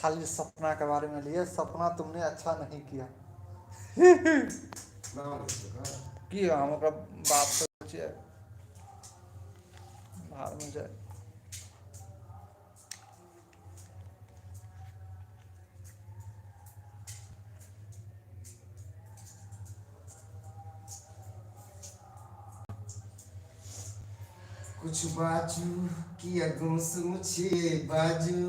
खाली सपना के बारे में लिए, सपना तुमने अच्छा नहीं किया कि हम ओकरा बाप से पूछिए बाहर में जाए। कुछ बाजू कि अगुस मुझे बाजू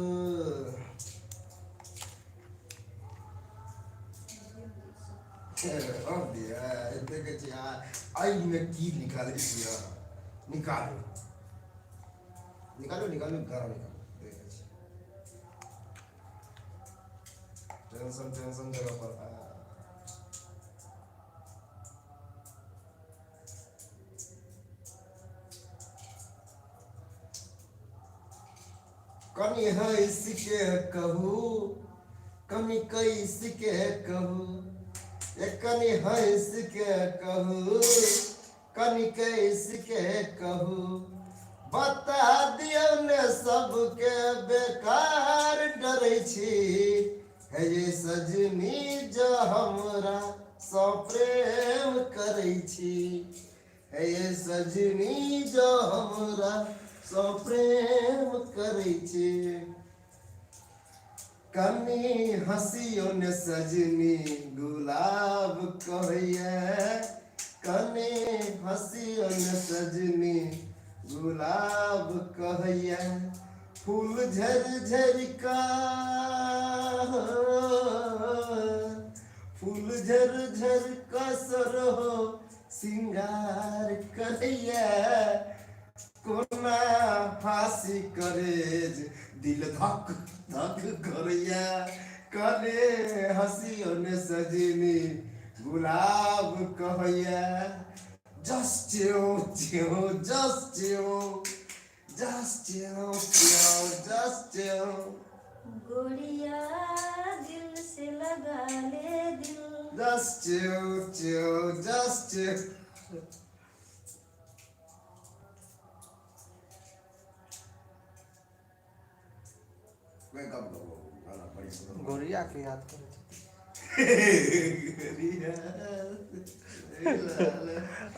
अब दिया देखे छी आई में की निकाले दिया निकालो निकालो निकालो घर निकालो देखे छी टेंशन टेंशन जगह पर कनी है इसके कहू कनी कैसे के कहू कनी हंस के कहू कनी कैसे के कहू बता दियो ने सबके बेकार डरै छी है ये सजनी जो हमरा सौ प्रेम करै छी है ये सजनी जो हमरा सौ प्रेम करै छी कनी हंसियो ने सजनी गुलाब कहैया कनी हंसियो ने सजनी गुलाब कहैया फूल झर झर का फूल झर झर का सरहो सिंगार कहैया कोना फांसी करे दिल धक धक करैया कने हंसियो ने सजनी गुलाब कहैया जस्ट च्यो च्यो जस्ट च्यो जस्ट च्यो च्यो जस्ट च्यो गोरिया दिल से लगा ले दिल जस्ट च्यो च्यो जस्ट च्यो गोरिया के याद करे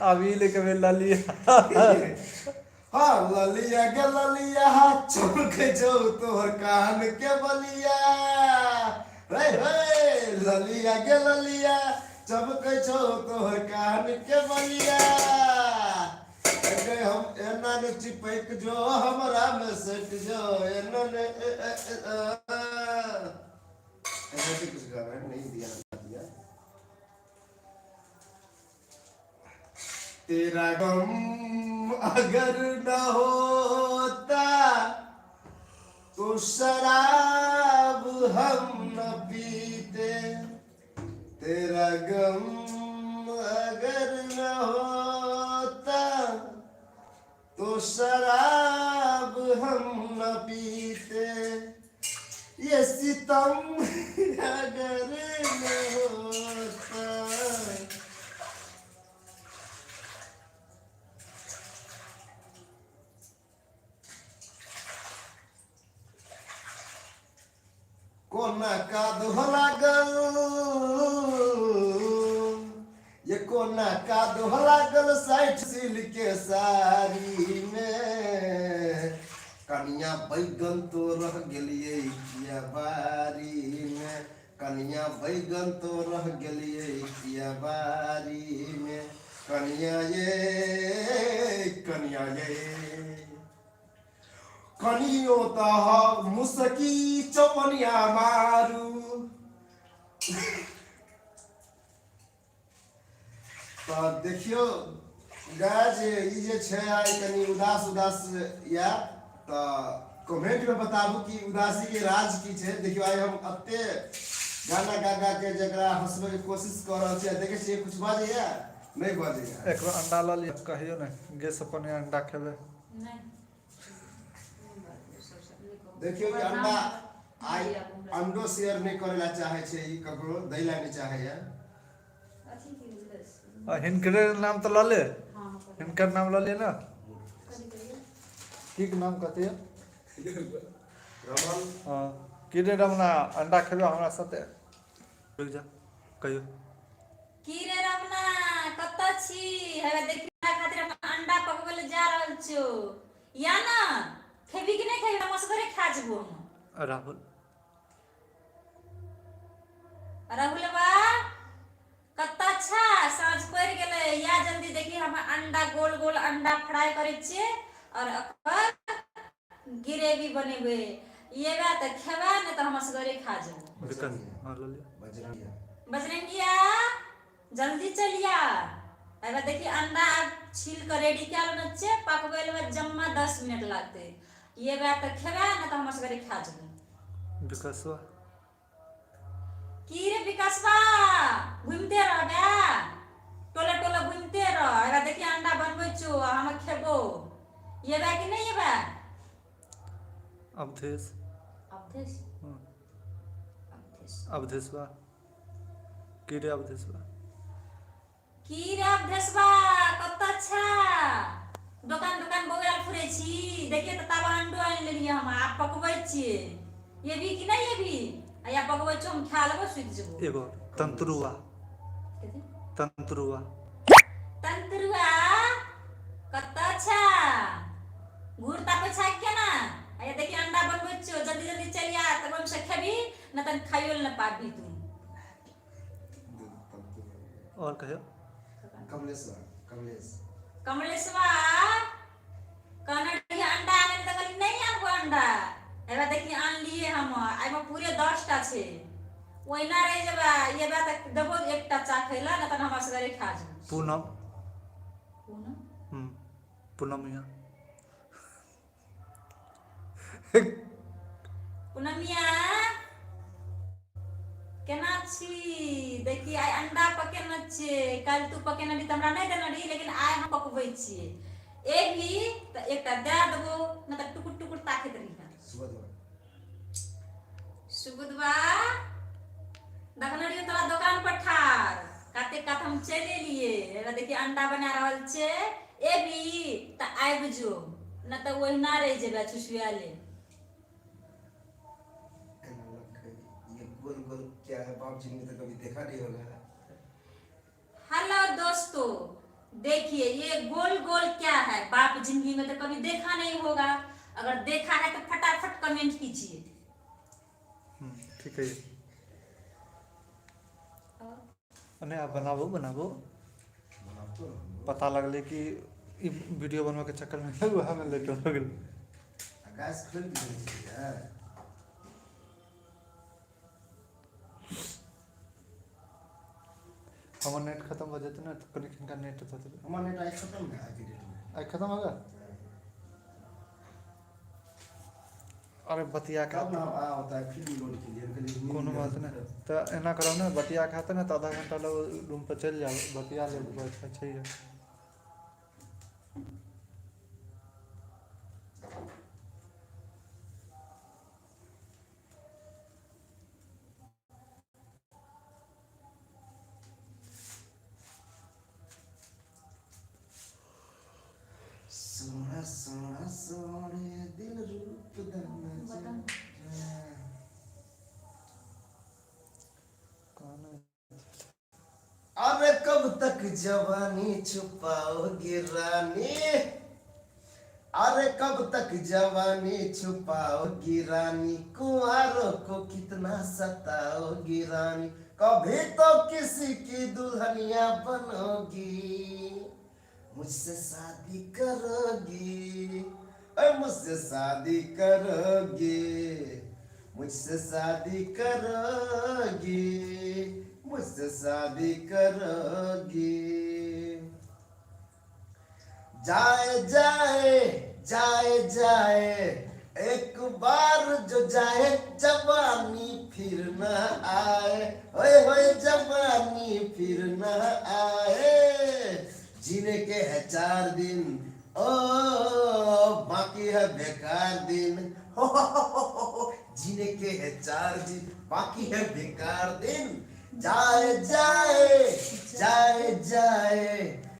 अभी लेके मैं ललिया हाँ ललिया के ललिया चमक जो तोहर कान के बलिया रे रे ललिया के ललिया चमक जो तोहर कान के बलिया हम एना ने चिपक जो हमरा में सट जो एना ने ऐसे कुछ गाना नहीं दिया तेरा गम अगर न होता तो शराब हम न पीते तेरा गम अगर न होता तो शराब हम न पीते ये सितम अगर न होता कोना का दोहला गल ये कोना का दोहला गल साइड सिल के साड़ी में कनिया बैगन तो रह गेलिए किया बारी में कनिया बैगन तो रह गेलिए किया बारी में कनिया ये कनियो तह मुसकी चौपनिया मारू तो देखियो गाय जे छे आई कनी उदास उदास या तो कमेंट में बताबू कि उदासी के राज की छे। देखियो आई हम अत्ते गाना गा गा के जकरा हंसबे के कोशिश कर रहल छी देखे छी कुछ बाजैया नहीं बाजैया एक अंडा ल लिया कहियो ने गैस अपन अंडा खेबे नहीं देखियो कि अंडा आई अंडो शेयर नहीं करेला चाहे छे ई ककरो दैला नहीं चाहे या हिनकर नाम तो ल ले हिनकर नाम ल ले ना की नाम कहते हैं रमन हां कि रे रमना अंडा खेलो हमरा साथे रुक जा कहियो की रे रमना कतऽ छी हेबे देखी हमरा खातिर हम अंडा पकबै ले जा रहल छियो या ना खेबी कि नहीं खेबी हम असगरे खा जेबो हम राहुल राहुलबा कतऽ छा साँझ पड़ि गेलै या जल्दी देखी हम अंडा गोल गोल अंडा फ्राई करै छियै और ओकर ग्रेवी बनेबै ये बात खेबा ने तो हम असगरे खा जेबो विकन हां लो लिया बजरंगिया बजरंगिया जल्दी चलिया एबे देखी अंडा छील कर रेडी क्या लेना छे पकबै ले जम्मा 10 मिनट लागते ये बात खेबा ने तो हम असगरे खा जेबो विकासवा की रे विकासवा घूमते रह बे टोला टोला घूमते रह एबे देखी अंडा बनबै छु हम खेबो ये बा कि नहीं ये बा अवधेश अवधेश हाँ, अवधेश अवधेशवा कि रे अवधेशवा की रे अवधेशवा कतऽ छा दुकान दुकान बौआल फुरै छी देखिए त तावा अंडो आनि लेलिए हम आप पकबै छियै ये भी कि नहीं ये भी आ या पकबै छु हम खा लेबो सुति जेबो एगो तंत्रुआ कथि तंत्रुआ तंत्रुआ कतऽ छा घूर तापै छा केना आ ये देखिए अंडा बनबै छियो जल्दी जल्दी चलिया तब हम से खेबी न तन खाइयो ल पाबी तू और कहियो कमलेश कमलेश कमलेशवा कनड़ी अंडा आने त कहली नहीं आनबो अंडा एबा देखी आन लिए हम आइमे पूरे 10 टा छे ओइना रह जेबा ये बात देबो एकटा चाखैला न तन हम असगरे खा जेबो पूनम पूनम पूनम यहाँ पूनमिया केना छी देखी आइ अंडा पकेने छियै काल तू पकेने दी त हमरा नहीं देने रही लेकिन आइ हम पकबै छियै ए भी त एकटा दे देबो न त टुकुर टुकुर ताकैत रही सुबुदवा देखने रहियो तोरा दुकान पर ठार काते कात हम चले लिए एबे देखी अंडा बना रहल छे ए भी त आइब जो न त ओहिना रह जेबे छुछुआले ये गोल गोल क्या है बाप जी ने तो कभी देखा नहीं होगा हेलो दोस्तों देखिए ये गोल गोल क्या है बाप जिंदगी में तो कभी देखा नहीं होगा अगर देखा है तो फटाफट कमेंट कीजिए ठीक है अने आप बनाबो बनाबो पता लगले कि ई वीडियो बनवा के चक्कर में लगो हमें लेट हो गेल गैस खुल गई है हमर नेट खत्म हो जाते ना तो कनेक्शन का नेट था हमारा नेट आज खत्म है आज की डेट में आई खत्म होगा अरे बतिया का कब ना आ होता है फिल्म लोड के लिए उनके लिए कोनो बात नहीं तो एना करो ना बतिया खाते ना तो आधा घंटा लो रूम पर चल जाओ बतिया ले बहुत अच्छा ही है सोना सोना सोने दिल रूप दाना अरे कब तक जवानी छुपाओगी रानी अरे कब तक जवानी छुपाओगी रानी कुंवारों को कितना सताओगी रानी कभी तो किसी की दुल्हनिया बनोगी मुझसे शादी करोगी मुझसे शादी करोगी मुझसे शादी करोगी मुझसे शादी करोगी जाए जाए जाए जाए एक बार जो जाए जवानी फिर न आए होए जवानी फिर न आए जीने के है 4 दिन ओ बाकी है बेकार दिन जीने के है 4 दिन बाकी है बेकार दिन जाए जाए जाए जाए